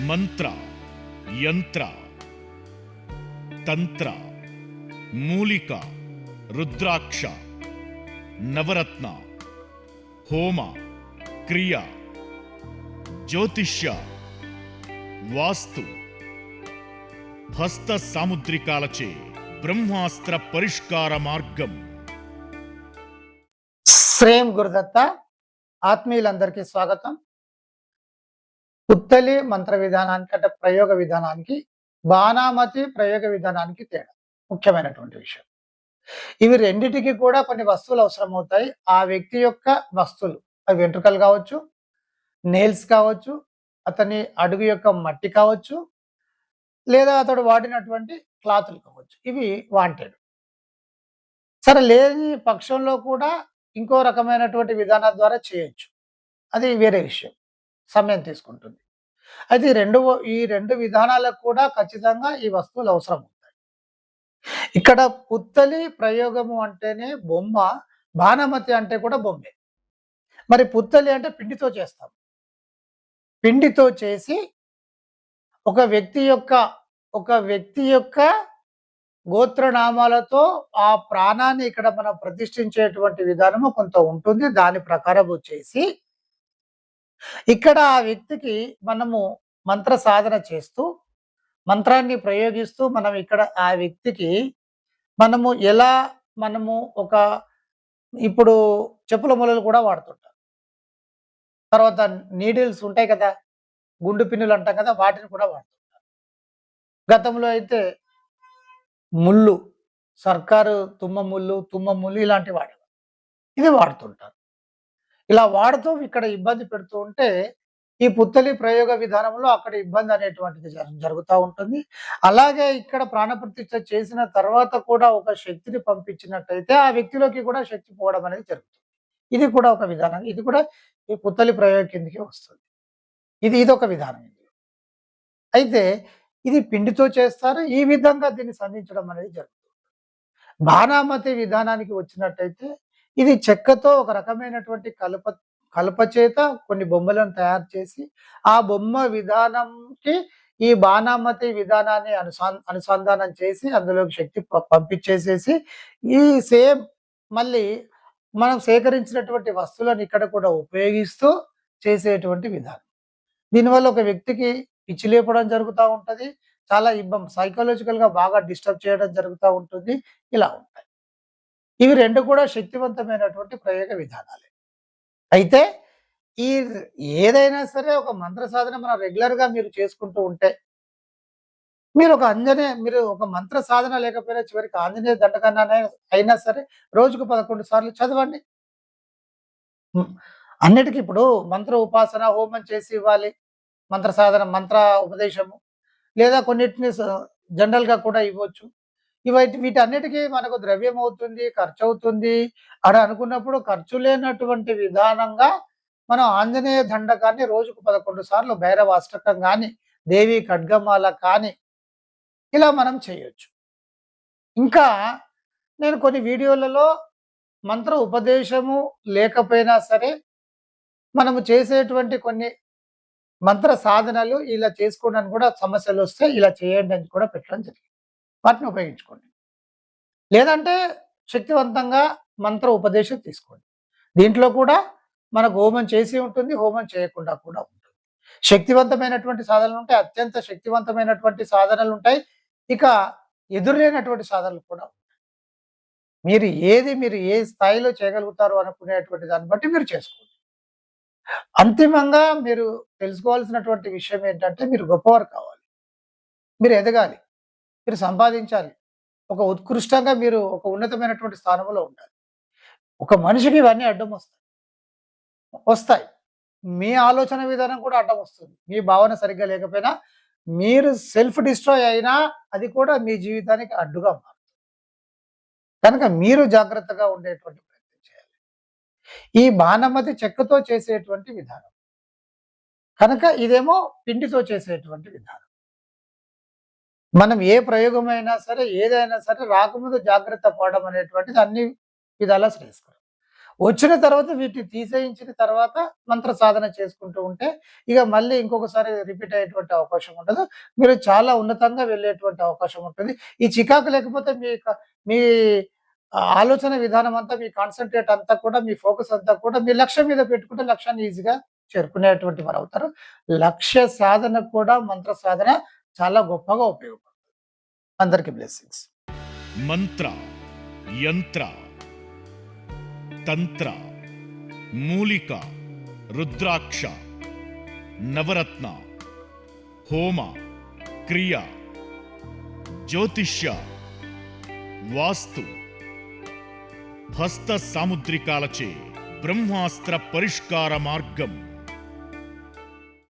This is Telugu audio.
మంత్ర, యంత్ర, తంత్ర, మూలిక, రుద్రాక్ష, నవరత్న, హోమ, క్రియ, జ్యోతిష్య, వాస్తు, హస్త సాముద్రికాలచే బ్రహ్మాస్త్ర పరిష్కార మార్గం. శ్రేయం గురుదత్త. ఆత్మీయులందరికీ స్వాగతం. పుత్తలి మంత్ర విధానానికి అంటే ప్రయోగ విధానానికి, బాణామతి ప్రయోగ విధానానికి తేడా ముఖ్యమైనటువంటి విషయం. ఇవి రెండిటికి కూడా కొన్ని వస్తువులు అవసరమవుతాయి. ఆ వ్యక్తి యొక్క వస్తువులు, అవి వెంట్రుకలు కావచ్చు, నెయిల్స్ కావచ్చు, అతని అడుగు యొక్క మట్టి కావచ్చు, లేదా అతడు వాడినటువంటి క్లాతులు కావచ్చు. ఇవి వాంటెడ్. సరే, లేని పక్షంలో కూడా ఇంకో రకమైనటువంటి విధానాల ద్వారా చేయొచ్చు. అది వేరే విషయం, సమయం తీసుకుంటుంది. అయితే ఈ రెండు విధానాలకు కూడా ఖచ్చితంగా ఈ వస్తువులు అవసరం అవుతాయి. ఇక్కడ పుత్తలి ప్రయోగము అంటేనే బొమ్మ, బాణమతి అంటే కూడా బొమ్మే. మరి పుత్తలి అంటే పిండితో చేస్తాం. పిండితో చేసి ఒక వ్యక్తి యొక్క గోత్రనామాలతో ఆ ప్రాణాన్ని ఇక్కడ మనం ప్రతిష్ఠించేటువంటి విధానము కొంత ఉంటుంది. దాని ప్రకారము చేసి ఇక్కడ ఆ వ్యక్తికి మనము మంత్ర సాధన చేస్తూ, మంత్రాన్ని ప్రయోగిస్తూ, మనం ఇక్కడ ఆ వ్యక్తికి మనము ఇప్పుడు చెప్పుల మొలలు కూడా వాడుతుంటాం. తర్వాత నీడిల్స్ ఉంటాయి కదా, గుండు పిన్నులు అంటాం కదా, వాటిని కూడా వాడుతుంటాం. గతంలో అయితే ముళ్ళు, సర్కారు తుమ్మ ముళ్ళు ఇలాంటివి వాడేవారు. ఇది వాడుతుంటారు. ఇలా వాడుతూ ఇక్కడ ఇబ్బంది పెడుతూ ఉంటే ఈ పుత్తలి ప్రయోగ విధానంలో అక్కడ ఇబ్బంది అనేటువంటిది జరుగుతూ ఉంటుంది. అలాగే ఇక్కడ ప్రాణప్రతిష్ఠ చేసిన తర్వాత కూడా ఒక శక్తిని పంపించినట్టయితే ఆ వ్యక్తిలోకి కూడా శక్తి పోవడం అనేది జరుగుతుంది. ఇది కూడా ఒక విధానం. ఇది కూడా ఈ పుత్తలి ప్రయోగ కిందకి వస్తుంది. ఇదొక విధానం. అయితే ఇది పిండితో చేస్తారు. ఈ విధంగా దీన్ని సంధించడం అనేది జరుగుతుంది. బాణామతి విధానానికి వచ్చినట్టయితే ఇది చెక్కతో ఒక రకమైనటువంటి కలప చేత కొన్ని బొమ్మలను తయారు చేసి ఆ బొమ్మ విధానంకి ఈ బాణామతి విధానాన్ని అనుసంధానం చేసి అందులోకి శక్తి పంపించేసేసి ఈ సేమ్ మళ్ళీ మనం సేకరించినటువంటి వస్తువులను ఇక్కడ కూడా ఉపయోగిస్తూ చేసేటువంటి విధానం. దీనివల్ల ఒక వ్యక్తికి పిచ్చి లేపడం జరుగుతూ ఉంటుంది. చాలా సైకలాజికల్గా బాగా డిస్టర్బ్ చేయడం జరుగుతూ ఉంటుంది. ఇలా ఉంటాయి. ఇవి రెండు కూడా శక్తివంతమైనటువంటి ప్రయోగ విధానాలే. అయితే ఏదైనా సరే ఒక మంత్ర సాధన మనం రెగ్యులర్గా మీరు చేసుకుంటూ ఉంటే, మీరు ఒక మంత్ర సాధన లేకపోయినా చివరికి ఆంజనేయ దండకన్నా అయినా సరే రోజుకు 11 సార్లు చదవండి. అన్నిటికీ ఇప్పుడు మంత్ర ఉపాసన, హోమం చేసి ఇవ్వాలి, మంత్ర సాధన, మంత్ర ఉపదేశము, లేదా కొన్నిటిని జనరల్గా కూడా ఇవ్వచ్చు. వీటన్నిటికీ మనకు ద్రవ్యం అవుతుంది, ఖర్చు అవుతుంది అని అనుకున్నప్పుడు ఖర్చు లేనటువంటి విధానంగా మనం ఆంజనేయ దండకాన్ని రోజుకు 11 సార్లు భైరవ అష్టకం కానీ, దేవి ఖడ్గమాల కానీ ఇలా మనం చేయొచ్చు. ఇంకా నేను కొన్ని వీడియోలలో మంత్ర ఉపదేశము లేకపోయినా సరే మనము చేసేటువంటి కొన్ని మంత్ర సాధనలు ఇలా చేసుకోవడానికి కూడా సమస్యలు వస్తే ఇలా చేయండి అని కూడా పెట్టడం జరిగింది. వాటిని ఉపయోగించుకోండి. లేదంటే శక్తివంతంగా మంత్ర ఉపదేశం తీసుకోండి. దీంట్లో కూడా మనకు హోమం చేసి ఉంటుంది, హోమం చేయకుండా కూడా ఉంటుంది. శక్తివంతమైనటువంటి సాధనలు ఉంటాయి, అత్యంత శక్తివంతమైనటువంటి సాధనలు ఉంటాయి, ఇక ఎదురులేనటువంటి సాధనలు కూడా ఉంటాయి. మీరు ఏ స్థాయిలో చేయగలుగుతారు అనుకునేటువంటి దాన్ని బట్టి మీరు చేసుకోండి. అంతిమంగా మీరు తెలుసుకోవాల్సినటువంటి విషయం ఏంటంటే, మీరు గొప్పవారు కావాలి, మీరు ఎదగాలి, మీరు సంపాదించాలి, ఒక ఉత్కృష్టంగా మీరు ఒక ఉన్నతమైనటువంటి స్థానంలో ఉండాలి. ఒక మనిషికి ఇవన్నీ అడ్డం వస్తాయి. మీ ఆలోచన విధానం కూడా అడ్డం వస్తుంది. మీ భావన సరిగ్గా లేకపోయినా, మీరు సెల్ఫ్ డిస్ట్రాయ్ అయినా అది కూడా మీ జీవితానికి అడ్డుగా మారుతుంది. కనుక మీరు జాగ్రత్తగా ఉండేటువంటి ప్రయత్నం చేయాలి. ఈ బాణమతి చెక్కతో చేసేటువంటి విధానం కనుక ఇదేమో పిండితో చేసేటువంటి విధానం. మనం ఏ ప్రయోగమైనా సరే, ఏదైనా సరే రాకముందు జాగ్రత్త పడడం అనేటువంటిది అన్ని విధాలా శ్రేయస్కరం. వచ్చిన తర్వాత వీటిని తీసేయించిన తర్వాత మంత్ర సాధన చేసుకుంటూ ఉంటే, ఇక మళ్ళీ ఇంకొకసారి రిపీట్ అయ్యేటువంటి అవకాశం ఉండదు. మీరు చాలా ఉన్నతంగా వెళ్ళేటువంటి అవకాశం ఉంటుంది. ఈ చికాకు లేకపోతే మీ ఆలోచన విధానం అంతా, మీ కాన్సంట్రేట్ అంతా కూడా, మీ ఫోకస్ అంతా కూడా మీ లక్ష్యం మీద పెట్టుకుంటే లక్ష్యాన్ని ఈజీగా చేరుకునేటువంటి వారవుతారు. లక్ష్య సాధనకు కూడా మంత్ర సాధన చాలా గొప్పగా ఉపయోగపడుతుంది. అందరికీ బ్లెస్సింగ్స్. మంత్ర, యంత్ర, తంత్ర, మూలిక, రుద్రాక్ష, నవరత్న, హోమ, క్రియ, జ్యోతిష్య, వాస్తు, హస్త సాముద్రికాలచే బ్రహ్మాస్త్ర పరిష్కార మార్గం.